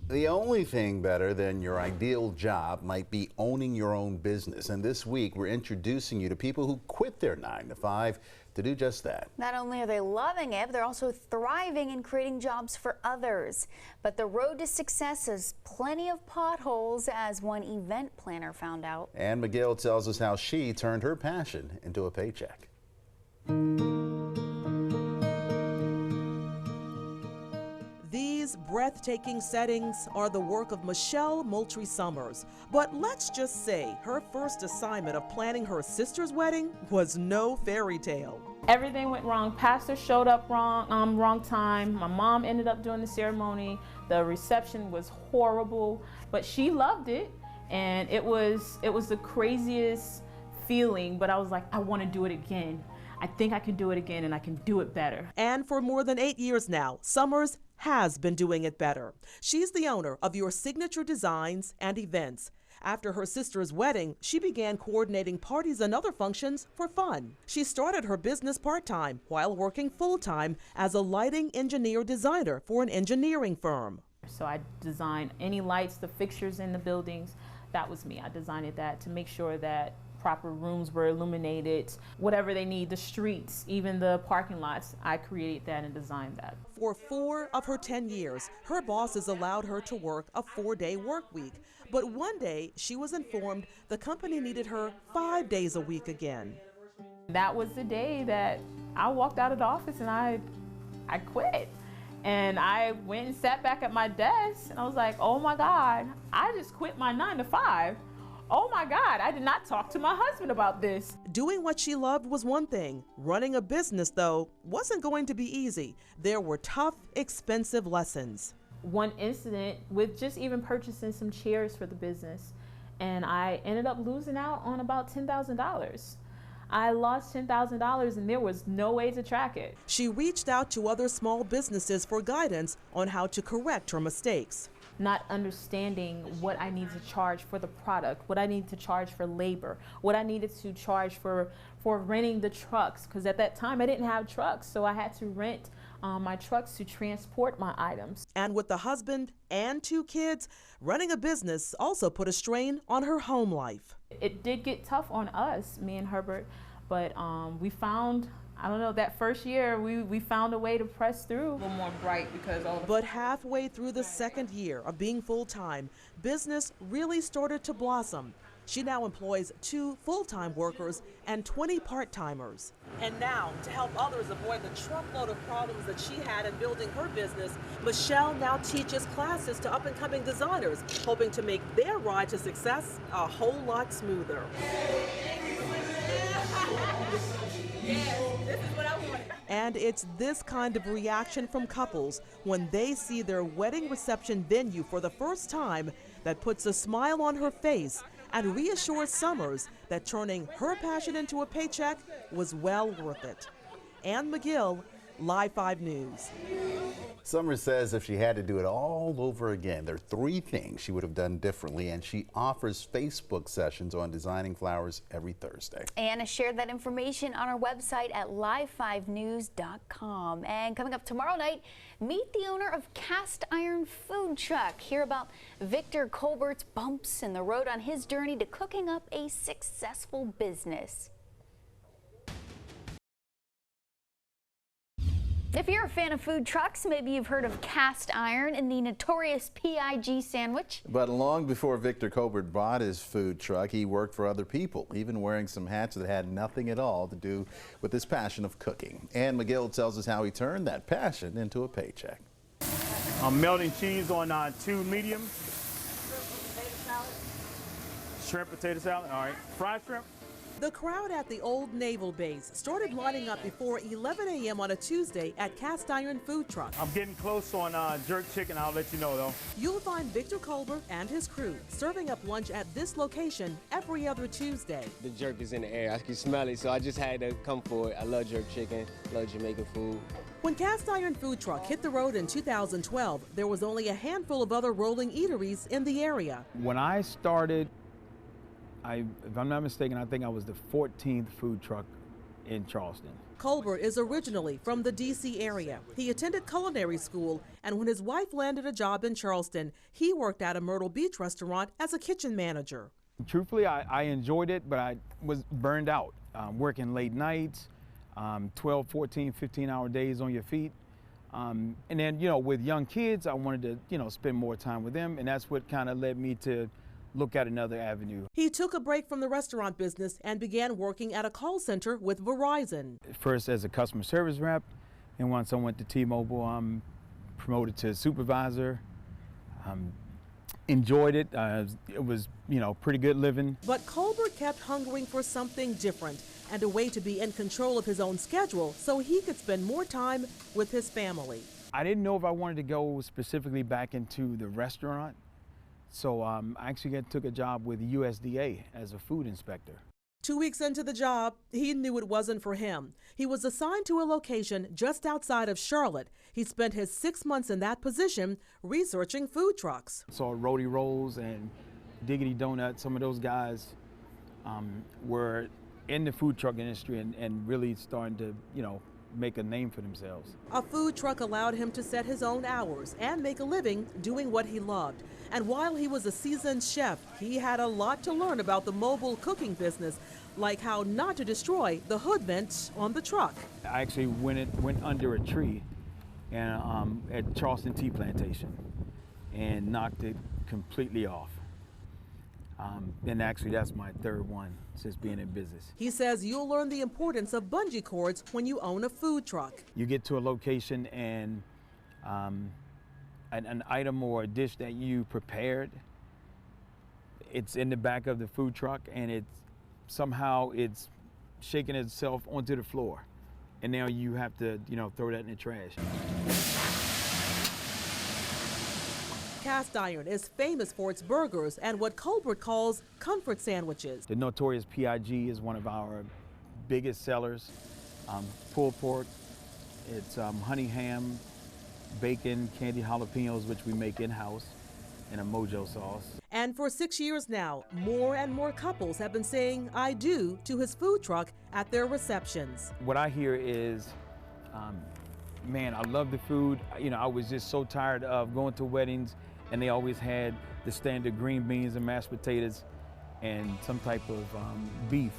The only thing better than your ideal job might be owning your own business. And this week, we're introducing you to people who quit their 9-to-5 to do just that. Not only are they loving it, but they're also thriving in creating jobs for others. But the road to success has plenty of potholes, as one event planner found out. Ann McGill tells us how she turned her passion into a paycheck. These breathtaking settings are the work of Michelle Moultrie Summers. But let's just say her first assignment of planning her sister's wedding was no fairy tale. Everything went wrong. Pastor showed up wrong time. My mom ended up doing the ceremony. The reception was horrible, but she loved it, and it was the craziest feeling. But I was like, I want to do it again. I think I can do it again, and I can do it better. And for more than 8 years now, Summers has been doing it better. She's the owner of Your Signature Designs and Events. After her sister's wedding, she began coordinating parties and other functions for fun. She started her business part-time while working full-time as a lighting engineer designer for an engineering firm. So I designed any lights, the fixtures in the buildings. That was me. I designed that to make sure that proper rooms were illuminated, whatever they need, the streets, even the parking lots. I created that and designed that. For 4 of her 10 years, her bosses allowed her to work a 4-day work week. But one day, she was informed the company needed her 5 days a week again. That was the day that I walked out of the office and I quit. And I went and sat back at my desk and I was like, oh my God, I just quit my 9-to-5. Oh my God, I did not talk to my husband about this. Doing what she loved was one thing. Running a business, though, wasn't going to be easy. There were tough, expensive lessons. One incident with just even purchasing some chairs for the business, and I ended up losing out on about $10,000. I lost $10,000 and there was no way to track it. She reached out to other small businesses for guidance on how to correct her mistakes. Not understanding what I need to charge for the product, what I need to charge for labor, what I needed to charge for renting the trucks, because at that time I didn't have trucks, so I had to rent my trucks to transport my items. And with the husband and 2 kids, running a business also put a strain on her home life. It did get tough on us, me and Herbert, but we found, I don't know, that first year we found a way to press through. A little more bright because all the... But halfway through the 2nd year of being full-time, business really started to blossom. She now employs 2 full-time workers and 20 part-timers. And now, to help others avoid the truckload of problems that she had in building her business, Michelle now teaches classes to up-and-coming designers, hoping to make their ride to success a whole lot smoother. And it's this kind of reaction from couples when they see their wedding reception venue for the first time that puts a smile on her face and reassures Summers that turning her passion into a paycheck was well worth it. Ann McGill, Live 5 News. Summers says if she had to do it all over again, there are 3 things she would have done differently, and she offers Facebook sessions on designing flowers every Thursday. Anna shared that information on our website at live5news.com. And coming up tomorrow night, meet the owner of Cast Iron Food Truck. Hear about Victor Colbert's bumps in the road on his journey to cooking up a successful business. If you're a fan of food trucks, maybe you've heard of Cast Iron and the notorious PIG sandwich. But long before Victor Colbert bought his food truck, he worked for other people, even wearing some hats that had nothing at all to do with his passion of cooking. Ann McGill tells us how he turned that passion into a paycheck. I'm melting cheese on 2 mediums. Shrimp potato salad, all right. Fried shrimp. The crowd at the old Naval Base started lining up before 11 a.m. on a Tuesday at Cast Iron Food Truck. I'm getting close on jerk chicken. I'll let you know, though. You'll find Victor Colbert and his crew serving up lunch at this location every other Tuesday. The jerk is in the air. I can smell it, so I just had to come for it. I love jerk chicken, love Jamaican food. When Cast Iron Food Truck hit the road in 2012, there was only a handful of other rolling eateries in the area. When I started, if I'm not mistaken, I think I was the 14th food truck in Charleston. Colbert is originally from the D.C. area. He attended culinary school, and when his wife landed a job in Charleston, he worked at a Myrtle Beach restaurant as a kitchen manager. Truthfully, I enjoyed it, but I was burned out. Working late nights, 12, 14, 15-hour days on your feet. And then, with young kids, I wanted to, spend more time with them, and that's what kind of led me to look at another avenue. He took a break from the restaurant business and began working at a call center with Verizon. First as a customer service rep, and once I went to T-Mobile, I'm promoted to supervisor. Enjoyed it. It was, pretty good living. But Colbert kept hungering for something different and a way to be in control of his own schedule so he could spend more time with his family. I didn't know if I wanted to go specifically back into the restaurant. So I actually took a job with USDA as a food inspector. 2 weeks into the job, he knew it wasn't for him. He was assigned to a location just outside of Charlotte. He spent his 6 months in that position researching food trucks. Saw Roadie Rolls and Diggity Donut. Some of those guys were in the food truck industry and really starting to, make a name for themselves. A food truck allowed him to set his own hours and make a living doing what he loved. And while he was a seasoned chef, he had a lot to learn about the mobile cooking business, like how not to destroy the hood vents on the truck. I actually went under a tree and at Charleston Tea Plantation and knocked it completely off. And actually, that's my third one since being in business. He says you'll learn the importance of bungee cords when you own a food truck. You get to a location and an item or a dish that you prepared, it's in the back of the food truck and somehow it's shaking itself onto the floor. And now you have to, throw that in the trash. Cast Iron is famous for its burgers and what Colbert calls comfort sandwiches. The notorious PIG is one of our biggest sellers. Pulled pork, it's honey ham, bacon, candied jalapenos, which we make in-house, and a mojo sauce. And for 6 years now, more and more couples have been saying I do to his food truck at their receptions. What I hear is, man, I love the food. I was just so tired of going to weddings and they always had the standard green beans and mashed potatoes and some type of beef.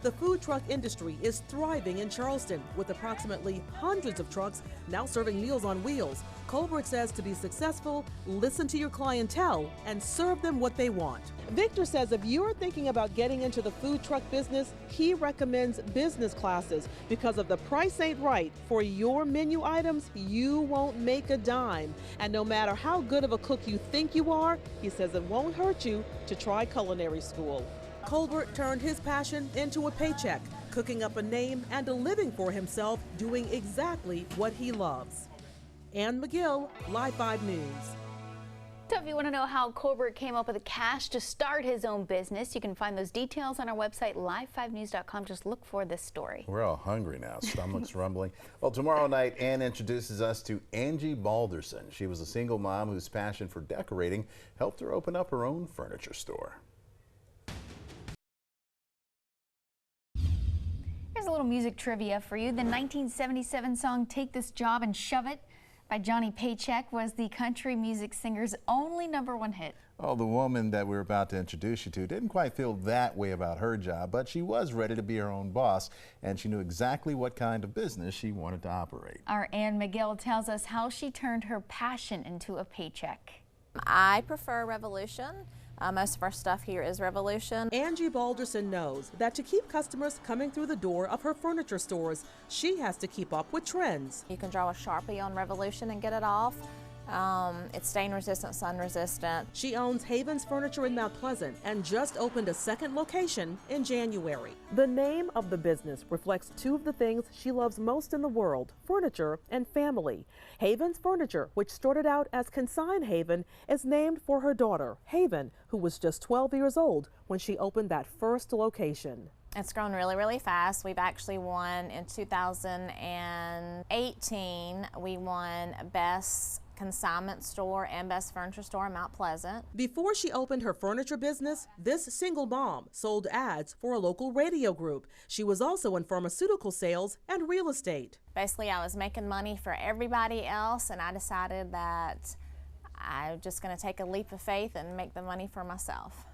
The food truck industry is thriving in Charleston with approximately hundreds of trucks now serving Meals on Wheels. Colbert says to be successful, listen to your clientele and serve them what they want. Victor says if you're thinking about getting into the food truck business, he recommends business classes because if the price ain't right for your menu items, you won't make a dime. And no matter how good of a cook you think you are, he says it won't hurt you to try culinary school. Colbert turned his passion into a paycheck, cooking up a name and a living for himself, doing exactly what he loves. Ann McGill, Live 5 News. So if you want to know how Colbert came up with the cash to start his own business, you can find those details on our website, live5news.com. Just look for this story. We're all hungry now, stomachs rumbling. Well, tomorrow night, Ann introduces us to Angie Balderson. She was a single mom whose passion for decorating helped her open up her own furniture store. Here's a little music trivia for you. The 1977 song Take This Job and Shove It by Johnny Paycheck was the country music singer's only #1 hit. Oh, the woman that we're about to introduce you to didn't quite feel that way about her job, but she was ready to be her own boss, and she knew exactly what kind of business she wanted to operate. Our Ann McGill tells us how she turned her passion into a paycheck. I prefer Revolution. Most of our stuff here is Revolution. Angie Balderson knows that to keep customers coming through the door of her furniture stores, she has to keep up with trends. You can draw a Sharpie on Revolution and get it off. It's stain resistant, sun resistant. She owns Haven's Furniture in Mount Pleasant and just opened a second location in January. The name of the business reflects two of the things she loves most in the world, furniture and family. Haven's Furniture, which started out as Consign Haven, is named for her daughter, Haven, who was just 12 years old when she opened that first location. It's grown really, really fast. We've actually won in 2018, we won Best consignment store and best furniture store in Mount Pleasant. Before she opened her furniture business, this single mom sold ads for a local radio group. She was also in pharmaceutical sales and real estate. Basically, I was making money for everybody else, and I decided that I'm just going to take a leap of faith and make the money for myself.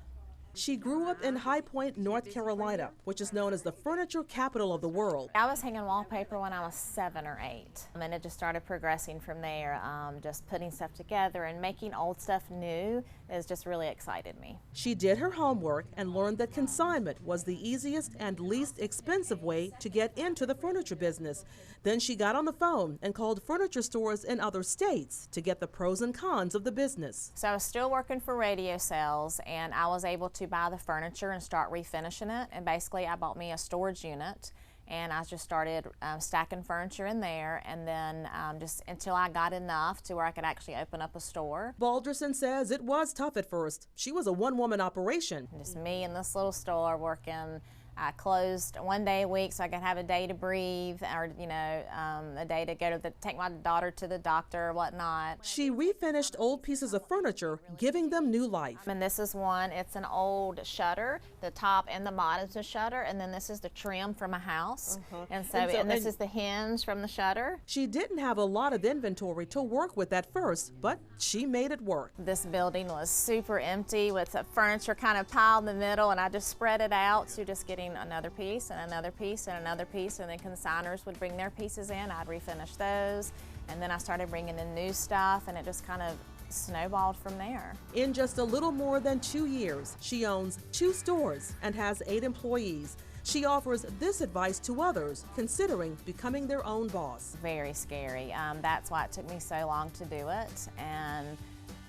She grew up in High Point, North Carolina, which is known as the furniture capital of the world. I was hanging wallpaper when I was 7 or 8, and it just started progressing from there. Just putting stuff together and making old stuff new has just really excited me. She did her homework and learned that consignment was the easiest and least expensive way to get into the furniture business. Then she got on the phone and called furniture stores in other states to get the pros and cons of the business. So I was still working for radio sales, and I was able to buy the furniture and start refinishing it. And basically I bought me a storage unit, and I just started stacking furniture in there, and then just until I got enough to where I could actually open up a store. Balderson says it was tough at first. She was a one-woman operation. Just me in this little store working. I closed one day a week so I could have a day to breathe, or a day to go to take my daughter to the doctor or whatnot. She refinished old pieces of furniture, giving them new life. And this is one, it's an old shutter. The top and the bottom's a shutter, and then this is the trim from a house. And this is the hinge from the shutter. She didn't have a lot of inventory to work with at first, but she made it work. This building was super empty with the furniture kind of piled in the middle, and I just spread it out to just getting another piece and another piece and another piece, and then consigners would bring their pieces in. I'd refinish those, and then I started bringing in new stuff, and it just kind of snowballed from there. In just a little more than 2 years, she owns 2 stores and has 8 employees. She offers this advice to others considering becoming their own boss. Very scary. That's why it took me so long to do it, and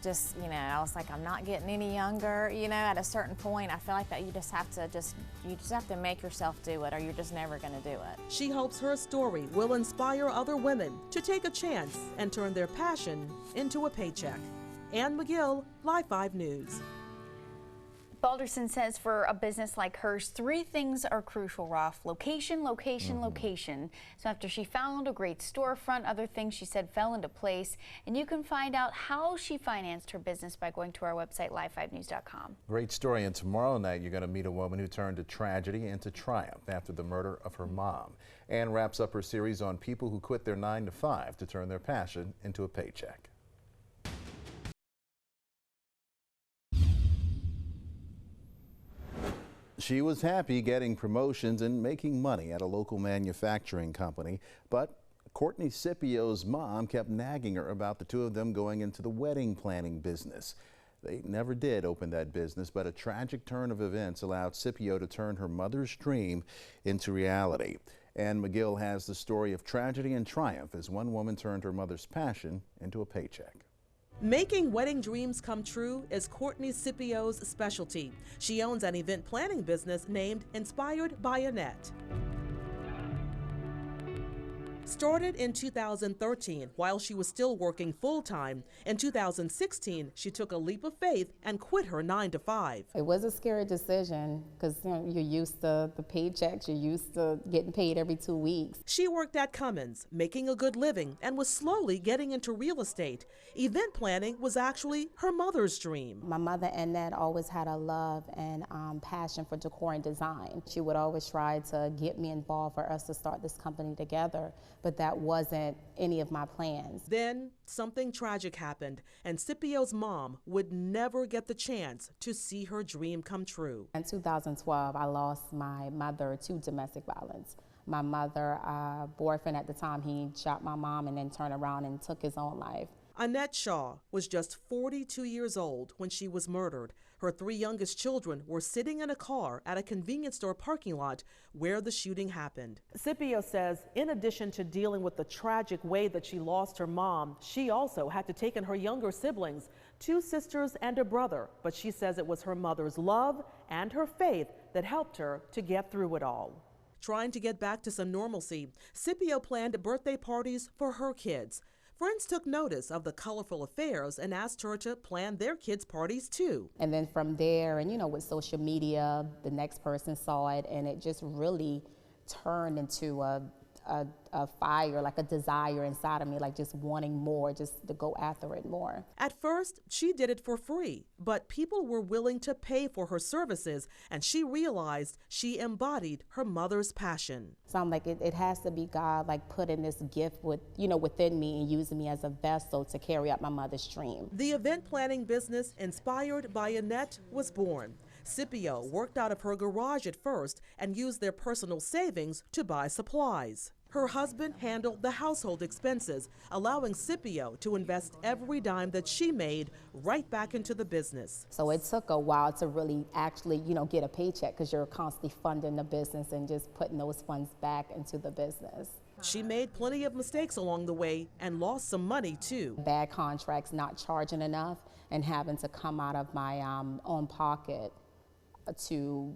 just, I was like, I'm not getting any younger. At a certain point, I feel like that you just have to make yourself do it, or you're just never going to do it. She hopes her story will inspire other women to take a chance and turn their passion into a paycheck. Ann McGill, Live 5 News. Balderson says for a business like hers, 3 things are crucial, Rolf. Location, location, location. So after she found a great storefront, other things she said fell into place. And you can find out how she financed her business by going to our website, live5news.com. Great story. And tomorrow night, you're going to meet a woman who turned a tragedy into triumph after the murder of her mom. Ann wraps up her series on people who quit their 9 to 5 to turn their passion into a paycheck. She was happy getting promotions and making money at a local manufacturing company, but Courtney Scipio's mom kept nagging her about the 2 of them going into the wedding planning business. They never did open that business, but a tragic turn of events allowed Scipio to turn her mother's dream into reality. Ann McGill has the story of tragedy and triumph as one woman turned her mother's passion into a paycheck. Making wedding dreams come true is Courtney Scipio's specialty. She owns an event planning business named Inspired by Annette. Started in 2013 while she was still working full-time. In 2016, she took a leap of faith and quit her 9 to 5. It was a scary decision because you're used to the paychecks, you're used to getting paid every 2 weeks. She worked at Cummins, making a good living, and was slowly getting into real estate. Event planning was actually her mother's dream. My mother Annette always had a love and passion for decor and design. She would always try to get me involved for us to start this company together, but that wasn't any of my plans. Then something tragic happened, and Scipio's mom would never get the chance to see her dream come true. In 2012, I lost my mother to domestic violence. My mother, boyfriend at the time, he shot my mom and then turned around and took his own life. Annette Shaw was just 42 years old when she was murdered. Her 3 youngest children were sitting in a car at a convenience store parking lot where the shooting happened. Scipio says in addition to dealing with the tragic way that she lost her mom, she also had to take in her younger siblings, 2 sisters and a brother. But she says it was her mother's love and her faith that helped her to get through it all. Trying to get back to some normalcy, Scipio planned birthday parties for her kids. Friends took notice of the colorful affairs and asked her to plan their kids' parties too. And then from there, and with social media, the next person saw it, and it just really turned into a a fire, like a desire inside of me, like just wanting more, just to go after it more. At first, she did it for free, but people were willing to pay for her services, and she realized she embodied her mother's passion. So I'm like, it has to be God, like putting this gift within me and using me as a vessel to carry out my mother's dream. The event planning business inspired by Annette was born. Scipio worked out of her garage at first and used their personal savings to buy supplies. Her husband handled the household expenses, allowing Scipio to invest every dime that she made right back into the business. So it took a while to really actually, get a paycheck, because you're constantly funding the business and just putting those funds back into the business. She made plenty of mistakes along the way and lost some money too. Bad contracts, not charging enough, and having to come out of my own pocket to,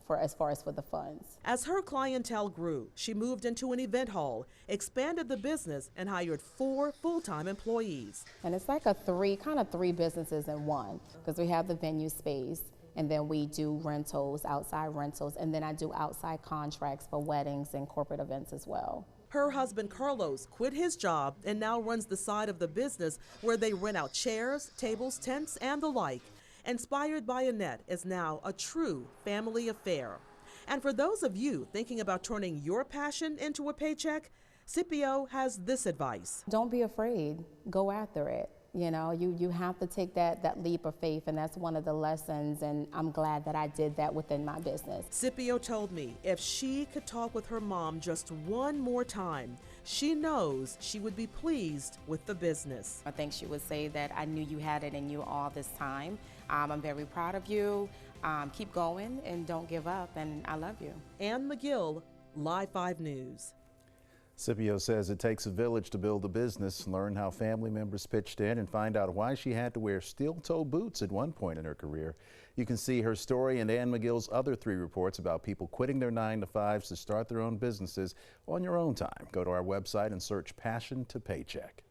for the funds. As her clientele grew, she moved into an event hall, expanded the business, and hired 4 full-time employees. And it's like three businesses in one, because we have the venue space, and then we do rentals, outside rentals, and then I do outside contracts for weddings and corporate events as well. Her husband Carlos quit his job and now runs the side of the business where they rent out chairs, tables, tents, and the like. Inspired by Annette is now a true family affair. And for those of you thinking about turning your passion into a paycheck, Scipio has this advice. Don't be afraid. Go after it. You have to take that leap of faith, and that's one of the lessons, and I'm glad that I did that within my business. Scipio told me if she could talk with her mom just one more time, she knows she would be pleased with the business. I think she would say that I knew you had it in you all this time. I'm very proud of you. Keep going and don't give up, and I love you. Ann McGill, Live 5 News. Scipio says it takes a village to build a business. Learn how family members pitched in and find out why she had to wear steel-toe boots at one point in her career. You can see her story and Ann McGill's other 3 reports about people quitting their 9-to-5s to start their own businesses on your own time. Go to our website and search Passion to Paycheck.